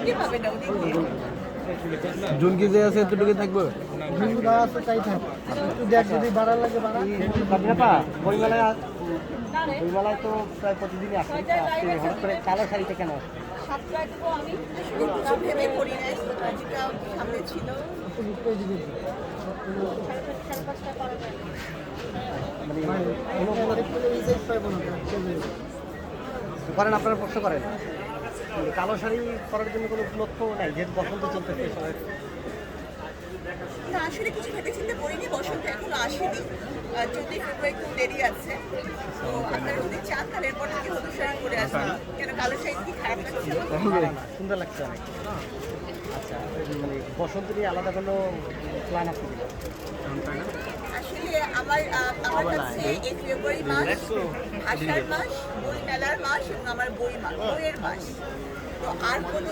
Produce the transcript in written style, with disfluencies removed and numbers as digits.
কিভাবে না জুনকি যে আছে এতটুকু থাকবে। জুনগুলো আছে তাই থাকবে। একটু দেখ যদি বাড়ার লাগে বাড়া। বইমেলায় তো প্রায় প্রতিদিনই আসে, হঠাৎ করে কালো শাড়িটা কেন আসে? সাতটায় দেবো আমি কিছু ভেবে করি নাই যেটা সামনে ছিল একটু বুক করে দিবি। করেন আপনারা প্রশ্ন করেন, কালো শাড়ি পরার জন্য কোনো লক্ষ্য নাই, যেহেতু বসন্ত চলতেছে সবাই। না আসলে কিছু ভেবে চিন্তে করিনি, বসন্ত এখনো আসেনি, 14 ফেব্রুয়ারি খুব দেরি আছে। তো আপনারা যদি চান তাহলে এরপর থেকে হলুদ শাড়ি পরে আসবেন, কেন কালো শাড়ি কি খারাপ লাগছে না? সুন্দর লাগছে অনেক। আচ্ছা, মানে বসন্ত নিয়ে আলাদা কোনো প্ল্যান আছে কিনা? আসলে আমার কাছে এই ফেব্রুয়ারি মাস ভাষার মাস, বই মেলার মাস এবং আমার বইয়ের মাস। তো আর কোনো